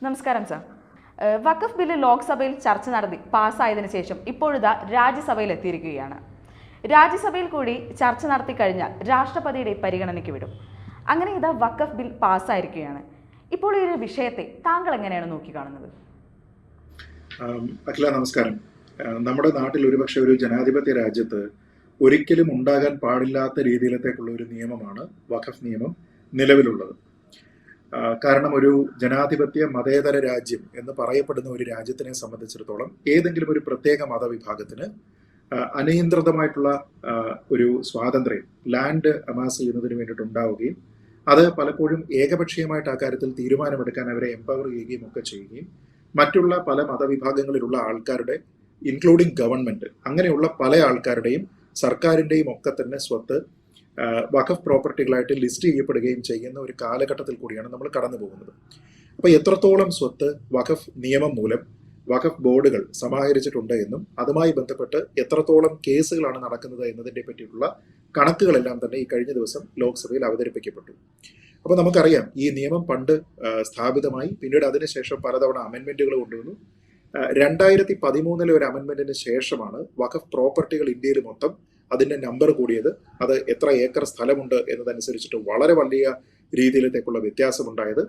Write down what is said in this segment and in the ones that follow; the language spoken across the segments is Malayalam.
നമസ്കാരം സർ. വഖഫ് ബില്ല് ലോക്സഭയിൽ ചർച്ച നടത്തി പാസ്സായതിനു ശേഷം ഇപ്പോഴിതാ രാജ്യസഭയിൽ എത്തിയിരിക്കുകയാണ്. രാജ്യസഭയിൽ കൂടി ചർച്ച നടത്തി കഴിഞ്ഞാൽ രാഷ്ട്രപതിയുടെ പരിഗണനയ്ക്ക് വിടും. അങ്ങനെ ഇതാ വഖഫ് ബിൽ പാസ്സായിരിക്കുകയാണ്. ഇപ്പോൾ ഈ ഒരു വിഷയത്തെ താങ്കൾ എങ്ങനെയാണ് നോക്കിക്കാണുന്നത്? അഖില, നമസ്കാരം. നമ്മുടെ നാട്ടിൽ ഒരുപക്ഷെ ഒരു ജനാധിപത്യ രാജ്യത്ത് ഒരിക്കലും ഉണ്ടാകാൻ പാടില്ലാത്ത രീതിയിലത്തേക്കുള്ള ഒരു നിയമമാണ് വഖഫ് നിയമം നിലവിലുള്ളത്. കാരണം ഒരു ജനാധിപത്യ മതേതര രാജ്യം എന്ന് പറയപ്പെടുന്ന ഒരു രാജ്യത്തിനെ സംബന്ധിച്ചിടത്തോളം ഏതെങ്കിലും ഒരു പ്രത്യേക മതവിഭാഗത്തിന് അനിയന്ത്രിതമായിട്ടുള്ള ഒരു സ്വാതന്ത്ര്യം ലാൻഡ് അമാസ് ചെയ്യുന്നതിന് വേണ്ടിയിട്ട് ഉണ്ടാവുകയും അത് പലപ്പോഴും ഏകപക്ഷീയമായിട്ട് ആ കാര്യത്തിൽ തീരുമാനമെടുക്കാൻ അവരെ എംപവർ ചെയ്യുകയും ഒക്കെ ചെയ്യുകയും മറ്റുള്ള പല മതവിഭാഗങ്ങളിലുള്ള ആൾക്കാരുടെ ഇൻക്ലൂഡിങ് ഗവൺമെന്റ് അങ്ങനെയുള്ള പല ആൾക്കാരുടെയും സർക്കാരിൻ്റെയും ഒക്കെ തന്നെ സ്വത്ത് വഖഫ് പ്രോപ്പർട്ടികളായിട്ട് ലിസ്റ്റ് ചെയ്യപ്പെടുകയും ചെയ്യുന്ന ഒരു കാലഘട്ടത്തിൽ കൂടിയാണ് നമ്മൾ കടന്നു പോകുന്നത്. അപ്പോൾ എത്രത്തോളം സ്വത്ത് വഖഫ് നിയമം മൂലം വഖഫ് ബോർഡുകൾ സമാഹരിച്ചിട്ടുണ്ട് എന്നും അതുമായി ബന്ധപ്പെട്ട് എത്രത്തോളം കേസുകളാണ് നടക്കുന്നത് എന്നതിനെ പറ്റിയിട്ടുള്ള കണക്കുകളെല്ലാം തന്നെ ഈ കഴിഞ്ഞ ദിവസം ലോക്സഭയിൽ അവതരിപ്പിക്കപ്പെട്ടു. അപ്പോൾ നമുക്കറിയാം, ഈ നിയമം പണ്ട് സ്ഥാപിതമായി, പിന്നീട് അതിനുശേഷം പലതവണ അമെൻമെന്റുകൾ കൊണ്ടുവന്നു. 2013 ഒരു അമെൻമെന്റിന് ശേഷമാണ് വഖഫ് പ്രോപ്പർട്ടികൾ ഇന്ത്യയിൽ മൊത്തം അതിന്റെ നമ്പർ കൂടിയത്. അത് എത്ര ഏക്കർ സ്ഥലമുണ്ട് എന്നതനുസരിച്ചിട്ട് വളരെ വലിയ രീതിയിലത്തേക്കുള്ള വ്യത്യാസമുണ്ടായത്,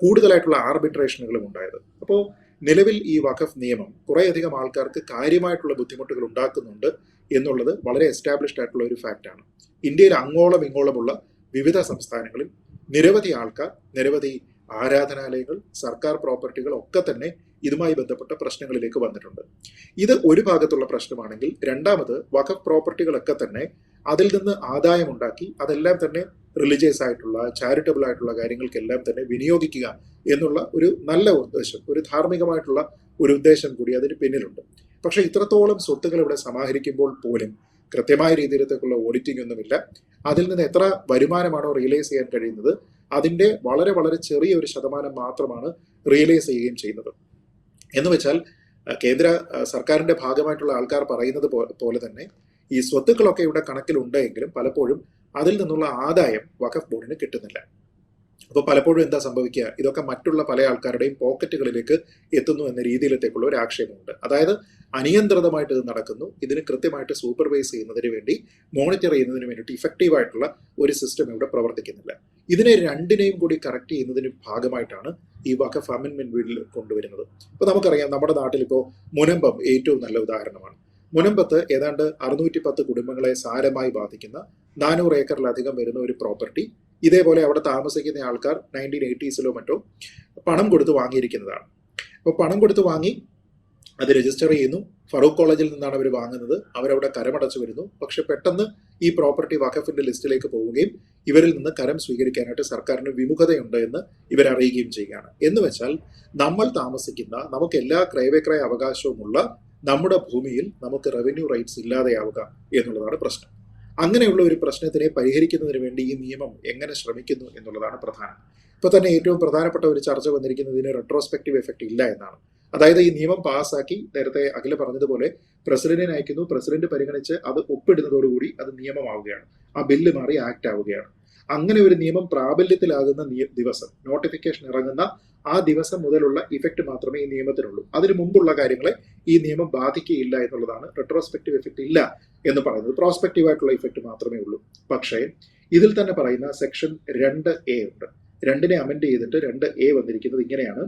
കൂടുതലായിട്ടുള്ള ആർബിട്രേഷനുകളും ഉണ്ടായത്. അപ്പോൾ നിലവിൽ ഈ വഖഫ് നിയമം കുറേയധികം ആൾക്കാർക്ക് കാര്യമായിട്ടുള്ള ബുദ്ധിമുട്ടുകൾ ഉണ്ടാക്കുന്നുണ്ട് എന്നുള്ളത് വളരെ എസ്റ്റാബ്ലിഷ്ഡ് ആയിട്ടുള്ള ഒരു ഫാക്റ്റാണ്. ഇന്ത്യയിൽ അങ്ങോളം ഇങ്ങോളമുള്ള വിവിധ സംസ്ഥാനങ്ങളിൽ നിരവധി ആൾക്കാർ, നിരവധി ആരാധനാലയങ്ങൾ, സർക്കാർ പ്രോപ്പർട്ടികൾ ഒക്കെ തന്നെ ഇതുമായി ബന്ധപ്പെട്ട പ്രശ്നങ്ങളിലേക്ക് വന്നിട്ടുണ്ട്. ഇത് ഒരു ഭാഗത്തുള്ള പ്രശ്നമാണെങ്കിൽ, രണ്ടാമത് വഖഫ് പ്രോപ്പർട്ടികളൊക്കെ തന്നെ അതിൽ നിന്ന് ആദായമുണ്ടാക്കി അതെല്ലാം തന്നെ റിലീജിയസ് ആയിട്ടുള്ള, ചാരിറ്റബിൾ ആയിട്ടുള്ള കാര്യങ്ങൾക്കെല്ലാം തന്നെ വിനിയോഗിക്കുക എന്നുള്ള ഒരു നല്ല ഉദ്ദേശം, ഒരു ധാർമ്മികമായിട്ടുള്ള ഒരു ഉദ്ദേശം കൂടി അതിന് പിന്നിലുണ്ട്. പക്ഷെ ഇത്രത്തോളം സ്വത്തുക്കൾ ഇവിടെ സമാഹരിക്കുമ്പോൾ പോലും കൃത്യമായ രീതിയിലത്തേക്കുള്ള ഓഡിറ്റിംഗ് ഒന്നുമില്ല. അതിൽ നിന്ന് എത്ര വരുമാനമാണോ റിയലൈസ് ചെയ്യാൻ കഴിയുന്നത് അതിൻ്റെ വളരെ വളരെ ചെറിയ ഒരു ശതമാനം മാത്രമാണ് റിയലൈസ് ചെയ്യുകയും ചെയ്യുന്നത്. എന്ന് വെച്ചാൽ കേന്ദ്ര സർക്കാരിന്റെ ഭാഗമായിട്ടുള്ള ആൾക്കാർ പറയുന്നത് പോലെ തന്നെ ഈ സ്വത്തുക്കളൊക്കെ ഇവിടെ കണക്കിലുണ്ടെങ്കിലും പലപ്പോഴും അതിൽ നിന്നുള്ള ആദായം വഖഫ് ബോർഡിന് കിട്ടുന്നില്ല. അപ്പോൾ പലപ്പോഴും എന്താ സംഭവിക്കുക, ഇതൊക്കെ മറ്റുള്ള പല ആൾക്കാരുടെയും പോക്കറ്റുകളിലേക്ക് എത്തുന്നു എന്ന രീതിയിലത്തേക്കുള്ള ഒരു ആക്ഷേപമുണ്ട്. അതായത് അനിയന്ത്രിതമായിട്ട് ഇത് നടക്കുന്നു, ഇതിന് കൃത്യമായിട്ട് സൂപ്പർവൈസ് ചെയ്യുന്നതിന് വേണ്ടി, മോണിറ്റർ ചെയ്യുന്നതിന് വേണ്ടിയിട്ട് ഇഫക്റ്റീവായിട്ടുള്ള ഒരു സിസ്റ്റം ഇവിടെ പ്രവർത്തിക്കുന്നില്ല. ഇതിനെ രണ്ടിനെയും കൂടി കറക്റ്റ് ചെയ്യുന്നതിന് ഭാഗമായിട്ടാണ് ഈ വഖഫ് അമെൻമെന്റ് ബിൽ കൊണ്ടുവരുന്നത്. ഇപ്പോൾ നമുക്കറിയാം, നമ്മുടെ നാട്ടിലിപ്പോൾ മുനമ്പം ഏറ്റവും നല്ല ഉദാഹരണമാണ്. മുനമ്പത്ത് ഏതാണ്ട് 610 കുടുംബങ്ങളെ സാരമായി ബാധിക്കുന്ന 400 ഏക്കറിലധികം വരുന്ന ഒരു പ്രോപ്പർട്ടി ഇതേപോലെ അവിടെ താമസിക്കുന്ന ആൾക്കാർ 1980s മറ്റോ പണം കൊടുത്ത് വാങ്ങിയിരിക്കുന്നതാണ്. അപ്പോൾ പണം കൊടുത്ത് വാങ്ങി അത് രജിസ്റ്റർ ചെയ്യുന്നു. ഫറൂഖ് കോളേജിൽ നിന്നാണ് അവർ വാങ്ങുന്നത്. അവരവിടെ കരമടച്ചു വരുന്നു. പക്ഷെ പെട്ടെന്ന് ഈ പ്രോപ്പർട്ടി വഖഫിന്റെ ലിസ്റ്റിലേക്ക് പോവുകയും ഇവരിൽ നിന്ന് കരം സ്വീകരിക്കാനായിട്ട് സർക്കാരിന് വിമുഖതയുണ്ട് എന്ന് ഇവരറിയുകയും ചെയ്യുകയാണ്. എന്ന് വെച്ചാൽ നമ്മൾ താമസിക്കുന്ന, നമുക്ക് എല്ലാ ക്രയവിക്രയ അവകാശവുമുള്ള നമ്മുടെ ഭൂമിയിൽ നമുക്ക് റവന്യൂ റൈറ്റ്സ് ഇല്ലാതെയാവുക എന്നുള്ളതാണ് പ്രശ്നം. അങ്ങനെയുള്ള ഒരു പ്രശ്നത്തിനെ പരിഹരിക്കുന്നതിന് വേണ്ടി ഈ നിയമം എങ്ങനെ ശ്രമിക്കുന്നു എന്നുള്ളതാണ് പ്രധാനം. ഇപ്പോൾ തന്നെ ഏറ്റവും പ്രധാനപ്പെട്ട ഒരു ചർച്ച വന്നിരിക്കുന്നതിന് റെട്രോസ്പെക്റ്റീവ് എഫക്റ്റ് ഇല്ല എന്നാണ്. അതായത് ഈ നിയമം പാസ്സാക്കി, നേരത്തെ അഖില പറഞ്ഞതുപോലെ പ്രസിഡന്റിനെ അയക്കുന്നു, പ്രസിഡന്റ് പരിഗണിച്ച് അത് ഒപ്പിടുന്നതോടുകൂടി അത് നിയമമാവുകയാണ്, ആ ബില്ല് മാറി ആക്ട് ആവുകയാണ്. അങ്ങനെ ഒരു നിയമം പ്രാബല്യത്തിലാകുന്ന ദിവസം, നോട്ടിഫിക്കേഷൻ ഇറങ്ങുന്ന ആ ദിവസം മുതലുള്ള ഇഫക്റ്റ് മാത്രമേ ഈ നിയമത്തിനുള്ളൂ. അതിനു മുമ്പുള്ള കാര്യങ്ങളെ ഈ നിയമം ബാധിക്കുകയില്ല എന്നുള്ളതാണ് റെട്രോസ്പെക്റ്റീവ് എഫക്റ്റ് ഇല്ല എന്ന് പറയുന്നത്. പ്രോസ്പെക്റ്റീവ് ആയിട്ടുള്ള ഇഫക്റ്റ് മാത്രമേ ഉള്ളൂ. പക്ഷേ ഇതിൽ തന്നെ പറയുന്ന സെക്ഷൻ 2A ഉണ്ട്. 2നെ അമെൻഡ് ചെയ്തിട്ട് 2A വന്നിരിക്കുന്നത് ഇങ്ങനെയാണ്: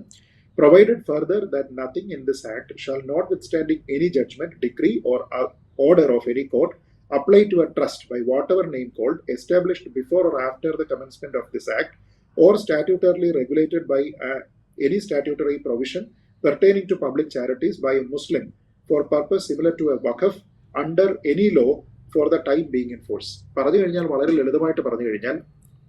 provided further that nothing in this act shall, notwithstanding any judgment, decree or order of any court, apply to a trust by whatever name called, established before or after the commencement of this act, or statutorily regulated by any statutory provision pertaining to public charities by a Muslim for purpose similar to a waqf under any law for the time being in force. പറഞ്ഞു കഴിഞ്ഞാൽ, വളരെ ലളിതമായിട്ട് പറഞ്ഞു കഴിഞ്ഞാൽ,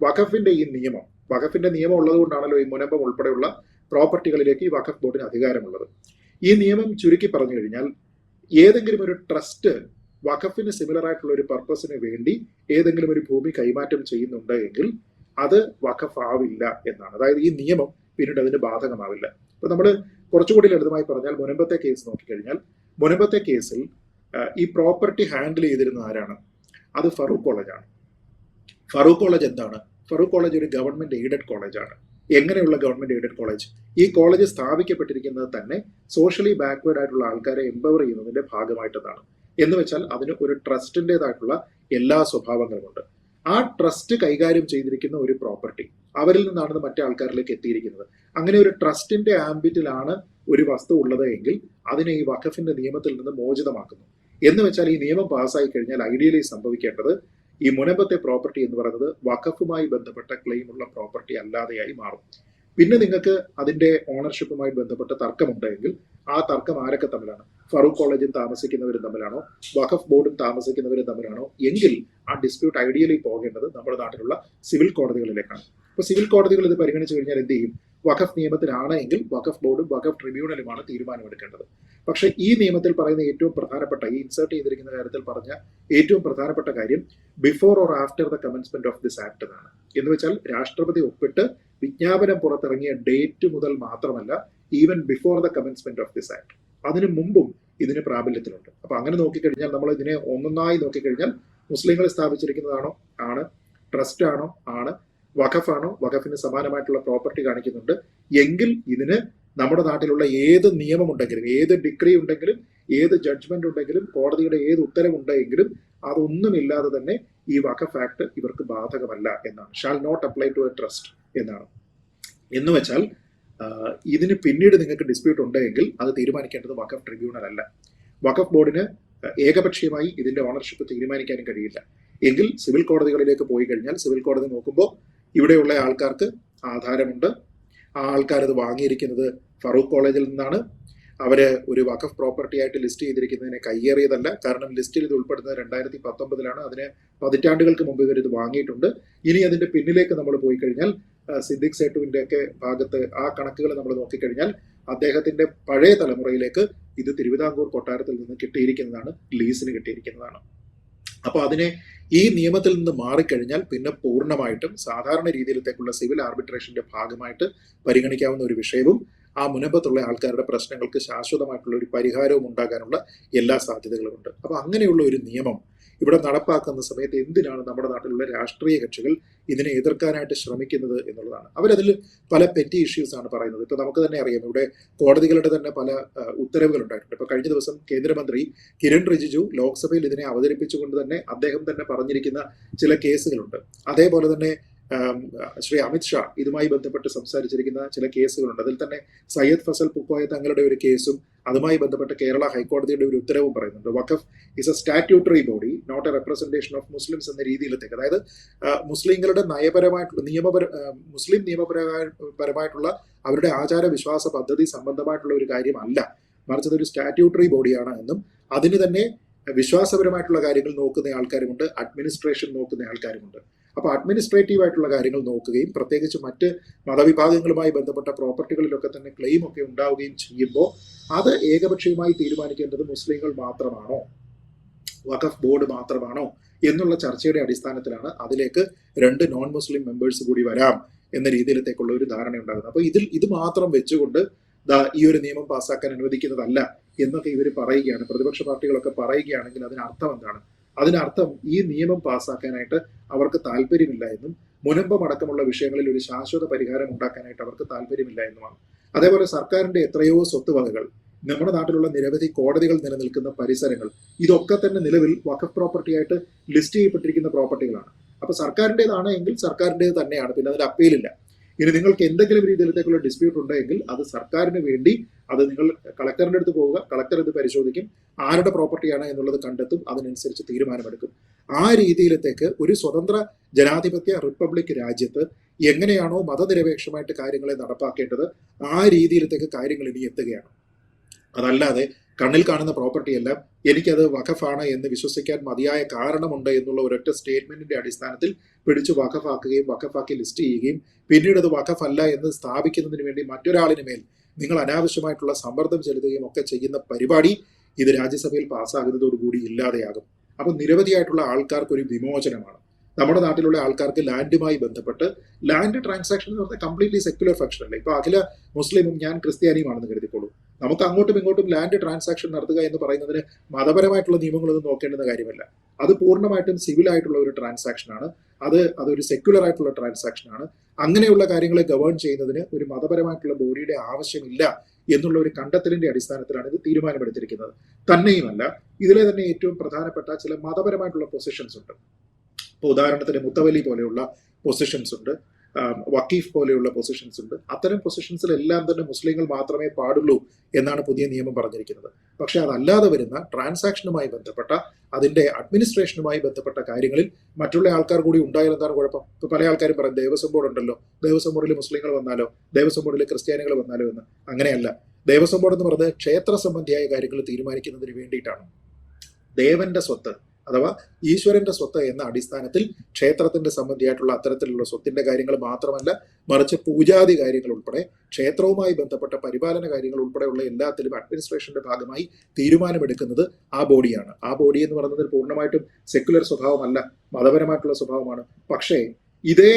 വഖഫിന്റെ ഈ നിയമം, വഖഫിന്റെ നിയമം ഉള്ളത് കൊണ്ടാണല്ലോ ഈ മുനമ്പം ഉൾപ്പെടെയുള്ള പ്രോപ്പർട്ടികളിലേക്ക് ഈ വഖഫ് ബോർഡിന് അധികാരമുള്ളത്. ഈ നിയമം ചുരുക്കി പറഞ്ഞു കഴിഞ്ഞാൽ, ഏതെങ്കിലും ഒരു ട്രസ്റ്റ് വഖഫിന് സിമിലർ ആയിട്ടുള്ള ഒരു പർപ്പസിന് വേണ്ടി ഏതെങ്കിലും ഒരു ഭൂമി കൈമാറ്റം ചെയ്യുന്നുണ്ട് എങ്കിൽ അത് വഖഫ് ആവില്ല എന്നാണ്. അതായത് ഈ നിയമം പിന്നീട് അതിന് ബാധകമാവില്ല. ഇപ്പൊ നമ്മൾ കുറച്ചുകൂടി ലളിതമായി പറഞ്ഞാൽ, മുനമ്പത്തെ കേസ് നോക്കിക്കഴിഞ്ഞാൽ, മുനമ്പത്തെ കേസിൽ ഈ പ്രോപ്പർട്ടി ഹാൻഡിൽ ചെയ്തിരുന്ന ആരാണ്? അത് ഫറൂഖ് കോളേജാണ്. ഫറൂഖ് കോളേജ് എന്താണ്? ഫറൂഖ് കോളേജ് ഒരു ഗവൺമെന്റ് എയ്ഡഡ് കോളേജാണ്. എങ്ങനെയുള്ള ഗവൺമെന്റ് എയ്ഡഡ് കോളേജ്? ഈ കോളേജ് സ്ഥാപിക്കപ്പെട്ടിരിക്കുന്നത് തന്നെ സോഷ്യലി ബാക്ക്വേർഡ് ആയിട്ടുള്ള ആൾക്കാരെ എംപവർ ചെയ്യുന്നതിന്റെ ഭാഗമായിട്ടതാണ്. എന്ന് വെച്ചാൽ അതിന് ഒരു ട്രസ്റ്റിൻ്റെതായിട്ടുള്ള എല്ലാ സ്വഭാവങ്ങളുമുണ്ട്. ആ ട്രസ്റ്റ് കൈകാര്യം ചെയ്തിരിക്കുന്ന ഒരു പ്രോപ്പർട്ടി അവരിൽ നിന്നാണ് മറ്റേ ആൾക്കാരിലേക്ക് എത്തിയിരിക്കുന്നത്. അങ്ങനെ ഒരു ട്രസ്റ്റിന്റെ ആംബിറ്റിലാണ് ഒരു വസ്തു ഉള്ളത് എങ്കിൽ അതിനെ ഈ വഖഫിന്റെ നിയമത്തിൽ നിന്ന് മോചിതമാക്കുന്നു. എന്ന് വെച്ചാൽ ഈ നിയമം പാസ്സായി കഴിഞ്ഞാൽ ഐഡിയലി സംഭവിക്കേണ്ടത് ഈ മുനമ്പത്തെ പ്രോപ്പർട്ടി എന്ന് പറയുന്നത് വഖഫുമായി ബന്ധപ്പെട്ട ക്ലെയിം ഉള്ള പ്രോപ്പർട്ടി അല്ലാതെയായി മാറും. പിന്നെ നിങ്ങൾക്ക് അതിന്റെ ഓണർഷിപ്പുമായി ബന്ധപ്പെട്ട തർക്കമുണ്ടെങ്കിൽ ആ തർക്കം ആരൊക്കെ തമ്മിലാണ്? ഫറൂഖ് കോളേജിൽ താമസിക്കുന്നവരും തമ്മിലാണോ, വഖഫ് ബോർഡും താമസിക്കുന്നവരും തമ്മിലാണോ എങ്കിൽ ആ ഡിസ്പ്യൂട്ട് ഐഡിയലി പോകേണ്ടത് നമ്മുടെ നാട്ടിലുള്ള സിവിൽ കോടതികളിലേക്കാണ്. അപ്പൊ സിവിൽ കോടതികൾ ഇത് പരിഗണിച്ചു കഴിഞ്ഞാൽ എന്ത് ചെയ്യും? വഖഫ് നിയമത്തിലാണ് എങ്കിൽ വഖഫ് ബോർഡും വഖഫ് ട്രിബ്യൂണലുമാണ് തീരുമാനമെടുക്കേണ്ടത്. പക്ഷേ ഈ നിയമത്തിൽ പറയുന്ന ഏറ്റവും പ്രധാനപ്പെട്ട, ഈ ഇൻസേർട്ട് ചെയ്തിരിക്കുന്ന കാര്യത്തിൽ പറഞ്ഞ ഏറ്റവും പ്രധാനപ്പെട്ട കാര്യം before or after the commencement of this act എന്നാണ്. എന്ന് വെച്ചാൽ രാഷ്ട്രപതി ഒപ്പിട്ട് വിജ്ഞാപനം പുറത്തിറങ്ങിയ ഡേറ്റ് മുതൽ മാത്രമല്ല, even before the commencement of this act, അതിനു മുമ്പും ഇതിന് പ്രാബല്യത്തിലുണ്ട്. അപ്പൊ അങ്ങനെ നോക്കിക്കഴിഞ്ഞാൽ നമ്മൾ ഇതിനെ ഒന്നൊന്നായി നോക്കിക്കഴിഞ്ഞാൽ മുസ്ലിങ്ങൾ സ്ഥാപിച്ചിരിക്കുന്നതാണോ? ആണ്. ട്രസ്റ്റ് ആണോ? ആണ്. വഖഫാണോ? വഖഫിന് സമാനമായിട്ടുള്ള പ്രോപ്പർട്ടി കാണിക്കുന്നുണ്ട് എങ്കിൽ ഇതിന് നമ്മുടെ നാട്ടിലുള്ള ഏത് നിയമമുണ്ടെങ്കിലും, ഏത് ഡിഗ്രി ഉണ്ടെങ്കിലും, ഏത് ജഡ്ജ്മെന്റ് ഉണ്ടെങ്കിലും, കോടതിയുടെ ഏത് ഉത്തരവുണ്ടെങ്കിലും അതൊന്നുമില്ലാതെ തന്നെ ഈ വഖഫ് ആക്ട് ഇവർക്ക് ബാധകമല്ല എന്നാണ്. Shall not apply to a trust എന്നാണ്. എന്ന് വെച്ചാൽ ഇതിന് പിന്നീട് നിങ്ങൾക്ക് ഡിസ്പ്യൂട്ട് ഉണ്ടെങ്കിൽ അത് തീരുമാനിക്കേണ്ടത് വഖഫ് ട്രിബ്യൂണൽ അല്ല. വഖഫ് ബോർഡിന് ഏകപക്ഷീയമായി ഇതിന്റെ ഓണർഷിപ്പ് തീരുമാനിക്കാനും കഴിയില്ല. എങ്കിൽ സിവിൽ കോടതികളിലേക്ക് പോയി കഴിഞ്ഞാൽ സിവിൽ കോടതി നോക്കുമ്പോൾ ഇവിടെയുള്ള ആൾക്കാർക്ക് ആധാരമുണ്ട്, ആ ആൾക്കാർ അത് വാങ്ങിയിരിക്കുന്നത് ഫറൂഖ് കോളേജിൽ നിന്നാണ്, അവര് ഒരു വഖഫ് പ്രോപ്പർട്ടി ആയിട്ട് ലിസ്റ്റ് ചെയ്തിരിക്കുന്നതിനെ കയ്യേറിയതല്ല. കാരണം ലിസ്റ്റിൽ ഇത് ഉൾപ്പെടുന്നത് 2019 അതിന് പതിറ്റാണ്ടുകൾക്ക് മുമ്പ് ഇവർ ഇത് വാങ്ങിയിട്ടുണ്ട്. ഇനി അതിന്റെ പിന്നിലേക്ക് നമ്മൾ പോയി കഴിഞ്ഞാൽ സിദ്ദിഖ് സേട്ടുവിന്റെ ഒക്കെ ഭാഗത്ത് ആ കണക്കുകൾ നമ്മൾ നോക്കിക്കഴിഞ്ഞാൽ അദ്ദേഹത്തിന്റെ പഴയ തലമുറയിലേക്ക് ഇത് തിരുവിതാംകൂർ കൊട്ടാരത്തിൽ നിന്ന് കിട്ടിയിരിക്കുന്നതാണ്, ലീസിന് കിട്ടിയിരിക്കുന്നതാണ്. അപ്പൊ അതിനെ ഈ നിയമത്തിൽ നിന്ന് മാറിക്കഴിഞ്ഞാൽ പിന്നെ പൂർണ്ണമായിട്ടും സാധാരണ രീതിയിലത്തേക്കുള്ള സിവിൽ ആർബിട്രേഷന്റെ ഭാഗമായിട്ട് പരിഗണിക്കാവുന്ന ഒരു വിഷയവും ആ മുനമ്പത്തുള്ള ആൾക്കാരുടെ പ്രശ്നങ്ങൾക്ക് ശാശ്വതമായിട്ടുള്ള ഒരു പരിഹാരവും ഉണ്ടാകാനുള്ള എല്ലാ സാധ്യതകളുമുണ്ട്. അപ്പൊ അങ്ങനെയുള്ള ഒരു നിയമം ഇവിടെ നടപ്പാക്കുന്ന സമയത്ത് എന്തിനാണ് നമ്മുടെ നാട്ടിലുള്ള രാഷ്ട്രീയ കക്ഷികൾ ഇതിനെ എതിർക്കാനായിട്ട് ശ്രമിക്കുന്നത് എന്നുള്ളതാണ്. അവരതിൽ പല പെറ്റി ഇഷ്യൂസ് ആണ് പറയുന്നത്. ഇപ്പൊ നമുക്ക് തന്നെ അറിയാം, ഇവിടെ കോടതികളുടെ തന്നെ പല ഉത്തരവുകൾ ഉണ്ടായിട്ടുണ്ട്. ഇപ്പൊ കഴിഞ്ഞ ദിവസം കേന്ദ്രമന്ത്രി കിരൺ റിജിജു ലോക്സഭയിൽ ഇതിനെ അവതരിപ്പിച്ചുകൊണ്ട് തന്നെ അദ്ദേഹം തന്നെ പറഞ്ഞിരിക്കുന്ന ചില കേസുകളുണ്ട്. അതേപോലെ തന്നെ ശ്രീ അമിത് ഷാ ഇതുമായി ബന്ധപ്പെട്ട് സംസാരിച്ചിരിക്കുന്ന ചില കേസുകളുണ്ട്. അതിൽ തന്നെ സയ്യദ് ഫസൽ പുക്കോയ തങ്ങളുടെ ഒരു കേസും അതുമായി ബന്ധപ്പെട്ട് കേരള ഹൈക്കോടതിയുടെ ഒരു ഉത്തരവും പറയുന്നുണ്ട്. Waqf is a statutory body, not a representation of Muslims എന്ന രീതിയിലത്തേക്ക്, അതായത് മുസ്ലിങ്ങളുടെ മുസ്ലിം നിയമപരമായിട്ടുള്ള അവരുടെ ആചാര വിശ്വാസ പദ്ധതി സംബന്ധമായിട്ടുള്ള ഒരു കാര്യമല്ല, മറിച്ച് അതൊരു സ്റ്റാറ്റ്യൂട്ടറി ബോഡിയാണ് എന്നും അതിന് തന്നെ വിശ്വാസപരമായിട്ടുള്ള കാര്യങ്ങൾ നോക്കുന്ന ആൾക്കാരുമുണ്ട്, അഡ്മിനിസ്ട്രേഷൻ നോക്കുന്ന ആൾക്കാരുമുണ്ട്. അപ്പോൾ അഡ്മിനിസ്ട്രേറ്റീവ് ആയിട്ടുള്ള കാര്യങ്ങൾ നോക്കുകയും പ്രത്യേകിച്ച് മറ്റ് മതവിഭാഗങ്ങളുമായി ബന്ധപ്പെട്ട പ്രോപ്പർട്ടികളിലൊക്കെ തന്നെ ക്ലെയിം ഒക്കെ ഉണ്ടാവുകയും ചെയ്യുമ്പോൾ അത് ഏകപക്ഷീയമായി തീരുമാനിക്കേണ്ടത് മുസ്ലിങ്ങൾ മാത്രമാണോ, വഖഫ് ബോർഡ് മാത്രമാണോ എന്നുള്ള ചർച്ചയുടെ അടിസ്ഥാനത്തിലാണ് അതിലേക്ക് 2 നോൺ മുസ്ലിം മെമ്പേഴ്സ് കൂടി വരാം എന്ന രീതിയിലത്തേക്കുള്ള ഒരു ധാരണ ഉണ്ടാകുന്നത്. അപ്പോൾ ഇത് മാത്രം വെച്ചുകൊണ്ട് ഈ ഒരു നിയമം പാസ്സാക്കാൻ അനുവദിക്കുന്നതല്ല എന്നൊക്കെ ഇവർ പറയുകയാണ്, പ്രതിപക്ഷ പാർട്ടികളൊക്കെ പറയുകയാണെങ്കിൽ അതിനർത്ഥം എന്താണ്? അതിനർത്ഥം ഈ നിയമം പാസ്സാക്കാനായിട്ട് അവർക്ക് താല്പര്യമില്ല എന്നും മുനമ്പം അടക്കമുള്ള വിഷയങ്ങളിൽ ഒരു ശാശ്വത പരിഹാരം ഉണ്ടാക്കാനായിട്ട് അവർക്ക് താല്പര്യമില്ല എന്നുമാണ്. അതേപോലെ സർക്കാരിന്റെ എത്രയോ സ്വത്തുവകകൾ, നമ്മുടെ നാട്ടിലുള്ള നിരവധി കോടതികൾ നിലനിൽക്കുന്ന പരിസരങ്ങൾ, ഇതൊക്കെ തന്നെ നിലവിൽ വഖഫ് പ്രോപ്പർട്ടി ആയിട്ട് ലിസ്റ്റ് ചെയ്യപ്പെട്ടിരിക്കുന്ന പ്രോപ്പർട്ടികളാണ്. അപ്പൊ സർക്കാരിൻ്റെതാണ് എങ്കിൽ സർക്കാരിൻ്റെത് തന്നെയാണ്, പിന്നെ അതിൽ അപ്പീലില്ല. ഇനി നിങ്ങൾക്ക് എന്തെങ്കിലും രീതിയിലത്തേക്കുള്ള ഡിസ്പ്യൂട്ട് ഉണ്ടെങ്കിൽ അത് സർക്കാരിന് വേണ്ടി അത് നിങ്ങൾ കളക്ടറിന്റെ അടുത്ത് പോവുക, കളക്ടർ ഇത് പരിശോധിക്കും, ആരുടെ പ്രോപ്പർട്ടിയാണ് എന്നുള്ളത് കണ്ടെത്തും, അതിനനുസരിച്ച് തീരുമാനമെടുക്കും. ആ രീതിയിലത്തേക്ക് ഒരു സ്വതന്ത്ര ജനാധിപത്യ റിപ്പബ്ലിക് രാജ്യത്ത് എങ്ങനെയാണോ മതനിരപേക്ഷമായിട്ട് കാര്യങ്ങളെ നടപ്പാക്കേണ്ടത് ആ രീതിയിലത്തേക്ക് കാര്യങ്ങൾ ഇനി എത്തുകയാണ്. അതല്ലാതെ കണ്ണിൽ കാണുന്ന പ്രോപ്പർട്ടി എല്ലാം എനിക്കത് വഖഫാണ് എന്ന് വിശ്വസിക്കാൻ മതിയായ കാരണമുണ്ട് എന്നുള്ള ഒരൊറ്റ സ്റ്റേറ്റ്മെന്റിന്റെ അടിസ്ഥാനത്തിൽ പിടിച്ച് വഖഫാക്കുകയും വഖഫാക്കി ലിസ്റ്റ് ചെയ്യുകയും പിന്നീട് അത് വഖഫല്ല എന്ന് സ്ഥാപിക്കുന്നതിന് വേണ്ടി മറ്റൊരാളിന് മേൽ നിങ്ങൾ അനാവശ്യമായിട്ടുള്ള സമ്മർദ്ദം ചെലുത്തുകയും ഒക്കെ ചെയ്യുന്ന പരിപാടി ഇത് രാജ്യസഭയിൽ പാസ്സാകുന്നതോടുകൂടി ഇല്ലാതെയാകും. അപ്പം നിരവധിയായിട്ടുള്ള ആൾക്കാർക്ക് ഒരു വിമോചനമാണ്. നമ്മുടെ നാട്ടിലുള്ള ആൾക്കാർക്ക് ലാൻഡുമായി ബന്ധപ്പെട്ട് ലാൻഡ് ട്രാൻസാക്ഷൻ എന്ന് പറഞ്ഞാൽ കംപ്ലീറ്റ്ലി സെക്യുലർ ഫംഗ്ഷൻ അല്ലേ. ഇപ്പൊ അഖില മുസ്ലിമും ഞാൻ ക്രിസ്ത്യാനിയുമാണെന്ന് കരുതിക്കോളൂ. നമുക്ക് അങ്ങോട്ടും ഇങ്ങോട്ടും ലാൻഡ് ട്രാൻസാക്ഷൻ നടത്തുക എന്ന് പറയുന്നതിന് മതപരമായിട്ടുള്ള നിയമങ്ങളൊന്നും നോക്കേണ്ടുന്ന കാര്യമല്ല. അത് പൂർണ്ണമായിട്ടും സിവിൽ ആയിട്ടുള്ള ഒരു ട്രാൻസാക്ഷനാണ്. അതൊരു സെക്യുലർ ആയിട്ടുള്ള ട്രാൻസാക്ഷനാണ്. അങ്ങനെയുള്ള കാര്യങ്ങളെ ഗവേൺ ചെയ്യുന്നതിന് ഒരു മതപരമായിട്ടുള്ള ബോഡിയുടെ ആവശ്യമില്ല എന്നുള്ള ഒരു കണ്ടെത്തലിന്റെ അടിസ്ഥാനത്തിലാണ് ഇത് തീരുമാനമെടുത്തിരിക്കുന്നത്. തന്നെയുമല്ല, ഇതിലെ തന്നെ ഏറ്റവും പ്രധാനപ്പെട്ട ചില മതപരമായിട്ടുള്ള പൊസിഷൻസ് ഉണ്ട്. ഇപ്പോൾ ഉദാഹരണത്തിന് മുത്തവലി പോലെയുള്ള പൊസിഷൻസ് ഉണ്ട്, വക്കീഫ് പോലെയുള്ള പൊസിഷൻസ് ഉണ്ട്. അത്തരം പൊസിഷൻസിലെല്ലാം തന്നെ മുസ്ലിങ്ങൾ മാത്രമേ പാടുള്ളൂ എന്നാണ് പുതിയ നിയമം പറഞ്ഞിരിക്കുന്നത്. പക്ഷെ അതല്ലാതെ വരുന്ന ട്രാൻസാക്ഷനുമായി ബന്ധപ്പെട്ട അതിന്റെ അഡ്മിനിസ്ട്രേഷനുമായി ബന്ധപ്പെട്ട കാര്യങ്ങളിൽ മറ്റുള്ള ആൾക്കാർ കൂടി ഉണ്ടായാൽ എന്താണ് കുഴപ്പം? ഇപ്പൊ പല ആൾക്കാരും പറയും ദേവസ്വം ബോർഡ് ഉണ്ടല്ലോ, ദേവസ്വം ബോർഡിൽ മുസ്ലിങ്ങൾ വന്നാലോ, ദേവസ്വം ബോർഡിൽ ക്രിസ്ത്യാനികൾ വന്നാലോ എന്ന്. അങ്ങനെയല്ല. ദേവസ്വം ബോർഡ് എന്ന് പറയുന്നത് ക്ഷേത്ര സംബന്ധിയായ കാര്യങ്ങൾ തീരുമാനിക്കുന്നതിന് വേണ്ടിയിട്ടാണ്. ദേവന്റെ സ്വത്ത് അഥവാ ഈശ്വരന്റെ സ്വത്ത് എന്ന അടിസ്ഥാനത്തിൽ ക്ഷേത്രത്തിന്റെ സംബന്ധിയായിട്ടുള്ള അത്തരത്തിലുള്ള സ്വത്തിന്റെ കാര്യങ്ങൾ മാത്രമല്ല, മറിച്ച് പൂജാതി കാര്യങ്ങൾ ഉൾപ്പെടെ ക്ഷേത്രവുമായി ബന്ധപ്പെട്ട പരിപാലന കാര്യങ്ങൾ ഉൾപ്പെടെയുള്ള എല്ലാത്തിലും അഡ്മിനിസ്ട്രേഷന്റെ ഭാഗമായി തീരുമാനമെടുക്കുന്നത് ആ ബോഡിയാണ്. ആ ബോഡി എന്ന് പറയുന്നത് പൂർണ്ണമായിട്ടും സെക്യുലർ സ്വഭാവമല്ല, മതപരമായിട്ടുള്ള സ്വഭാവമാണ്. പക്ഷേ ഇതേ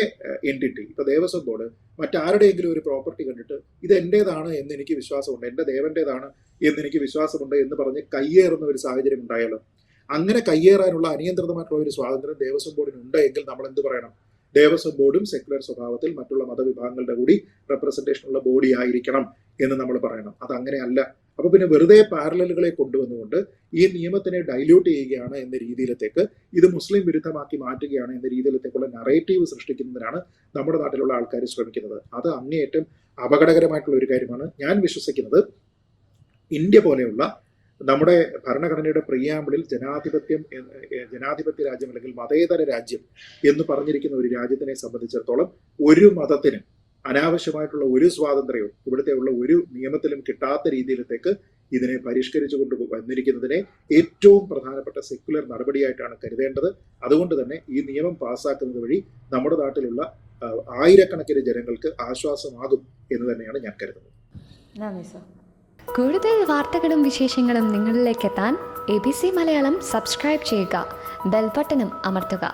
എൻറ്റിറ്റി, ഇപ്പൊ ദേവസ്വം ബോർഡ് മറ്റാരുടെയെങ്കിലും ഒരു പ്രോപ്പർട്ടി കണ്ടിട്ട് ഇത് എന്റേതാണ് എന്ന് എനിക്ക് വിശ്വാസമുണ്ട്, എന്റെ ദേവന്റേതാണ് എന്ന് എനിക്ക് വിശ്വാസമുണ്ട് എന്ന് പറഞ്ഞ് കയ്യേറുന്ന ഒരു സാഹചര്യം ഉണ്ടായാലോ? അങ്ങനെ കയ്യേറാനുള്ള അനിയന്ത്രിതമായിട്ടുള്ള ഒരു സ്വാതന്ത്ര്യം ദേവസ്വം ബോർഡിനുണ്ട് എങ്കിൽ നമ്മൾ എന്ത് പറയണം? ദേവസ്വം ബോർഡും സെക്യുലർ സ്വഭാവത്തിൽ മറ്റുള്ള മതവിഭാഗങ്ങളുടെ കൂടി റെപ്രസെന്റേഷനുള്ള ബോഡി ആയിരിക്കണം എന്ന് നമ്മൾ പറയണം. അത് അങ്ങനെയല്ല. അപ്പൊ പിന്നെ വെറുതെ പാരലലുകളെ കൊണ്ടുവന്നുകൊണ്ട് ഈ നിയമത്തിനെ ഡൈല്യൂട്ട് ചെയ്യുകയാണ് എന്ന രീതിയിലത്തേക്ക്, ഇത് മുസ്ലിം വിരുദ്ധമാക്കി മാറ്റുകയാണ് എന്ന രീതിയിലത്തേക്കുള്ള നറേറ്റീവ് സൃഷ്ടിക്കുന്നതിനാണ് നമ്മുടെ നാട്ടിലുള്ള ആൾക്കാർ ശ്രമിക്കുന്നത്. അത് അങ്ങേയറ്റം അപകടകരമായിട്ടുള്ള ഒരു കാര്യമാണ്. ഞാൻ വിശ്വസിക്കുന്നത് ഇന്ത്യ പോലെയുള്ള നമ്മുടെ ഭരണഘടനയുടെ പ്രിയാമ്പിളിൽ ജനാധിപത്യ രാജ്യം അല്ലെങ്കിൽ മതേതര രാജ്യം എന്ന് പറഞ്ഞിരിക്കുന്ന ഒരു രാജ്യത്തിനെ സംബന്ധിച്ചിടത്തോളം ഒരു മതത്തിനും അനാവശ്യമായിട്ടുള്ള ഒരു സ്വാതന്ത്ര്യവും ഇവിടുത്തെ ഉള്ള ഒരു നിയമത്തിലും കിട്ടാത്ത രീതിയിലത്തേക്ക് ഇതിനെ പരിഷ്കരിച്ചു കൊണ്ട് വന്നിരിക്കുന്നതിനെ ഏറ്റവും പ്രധാനപ്പെട്ട സെക്യുലർ നടപടിയായിട്ടാണ് കരുതേണ്ടത്. അതുകൊണ്ട് തന്നെ ഈ നിയമം പാസ്സാക്കുന്നത് വഴി നമ്മുടെ നാട്ടിലുള്ള ആയിരക്കണക്കിന് ജനങ്ങൾക്ക് ആശ്വാസമാകും എന്ന് തന്നെയാണ് ഞാൻ കരുതുന്നത്. നന്ദി സർ. കൂടുതൽ വാർത്തകളും വിശേഷങ്ങളും നിങ്ങളിലേക്ക് എത്താൻ ABC മലയാളം സബ്സ്ക്രൈബ് ചെയ്യുക, ബെൽ ബട്ടണും അമർത്തുക.